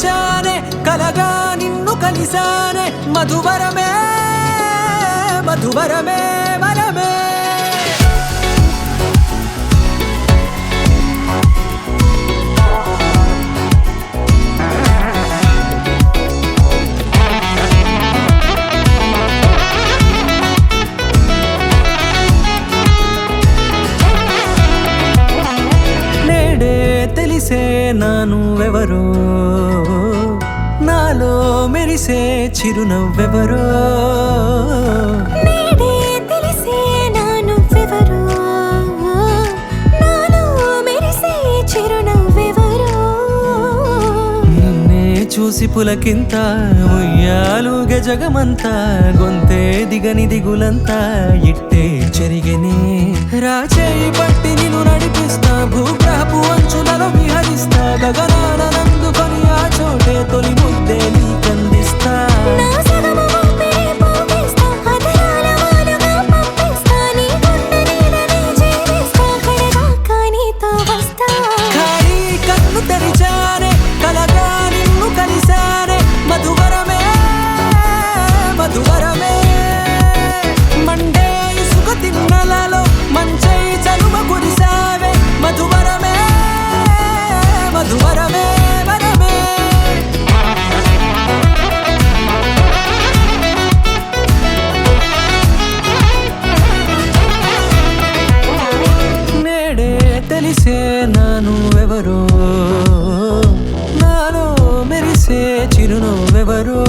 తెరిచానే కలగా నిన్ను కలిసానే మధువరమే మధువరమే వరమే తెలిసే నానువెవరో నాలో మెరిసే చిరునవ్వెవరో నేడే తెలిసే నానువెవరో నాలో మెరిసే చిరునవ్వెవరో నిన్నే చూసి పులకింత ఉయ్యాలుగే జగమంతా గొంతే దిగని దిగులంతా ఇట్టే చెరిగెనే రాచేయి పట్టి నిన్ను నడిపిస్తా భూగ్రహపు అంచులలో విహరిస్తా గగనాన నందుకొని ఆ చోటే తొలి ముద్దే నీకందిస్తా నా సగము ఊపిరి పోగేస్తా అధరాల వాలుగా పంపిస్తా నీ గుండె నీడనే జీవిస్తా కడదాకా నీతో వస్తా ఖాళీ కన్ను తెరిచానే కలగా నిన్ను కలిసానే మధువరమే మధువరమే మండే ఇసుక తిన్నలలో మంచై చలువ కురిసావే మధువరమే మధువరమే వరమే నేడే తెలిసే నానువెవరో నాలో మెరిసే చిరునవ్వెవరో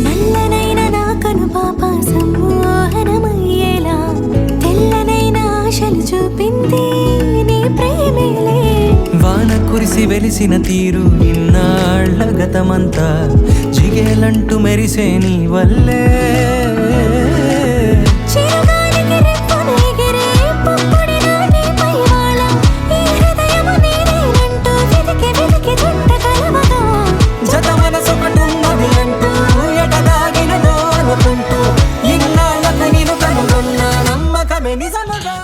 నల్లనైన నా కనుపాప సమ్మోహనమయ్యేలా తెల్లనైన ఆశలు చూపింది నీ ప్రేమేలే వాన కురిసి వెలిసిన తీరు ఇన్నాళ్ల గతమంతా జిగేలంటూ మెరిసే నీ వల్లే చిరుగాలికి రెప్పన ఎగిరే పుప్పొడిన నీ పైవాళ ఈ హృదయము నీదేనంటూ వెతికి వెతికి జంట కలవగా జత మనసొకటున్నది అంటూ ఎటదాగినదో అనుకుంటూ ఇన్నాళ్లకు నేను కనుగొన్న నమ్మకమే నిజముగా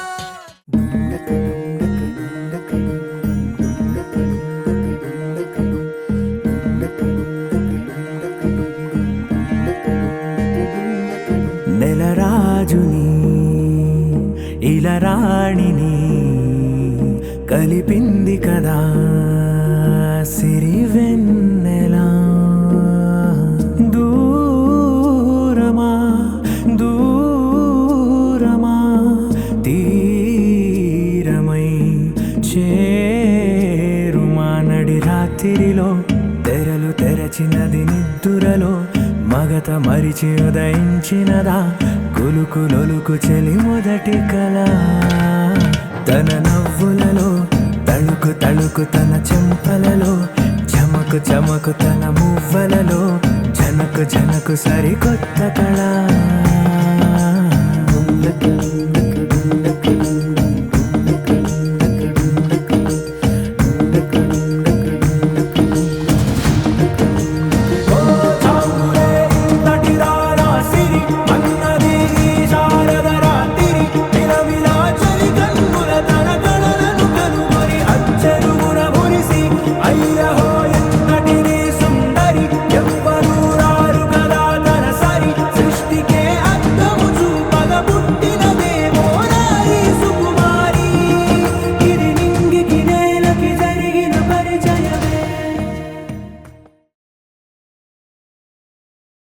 నెలరాజుని ఇలరాణిని కలిపింది కదా సిరివెన్నెలా దూరమా దూరమా తీరమై చేరుమా నడి రాత్రిలో తెరలు తెరచినది నిద్దురలో మగత మరిచి ఉదయించినదా కులుకులొలుకు చెలి మొదటి కళ తన నవ్వులలో తళుకు తళుకు తన చెంపలలో చమకు చమకు తన మువ్వలలో జనకు జనకు సరికొత్త కళ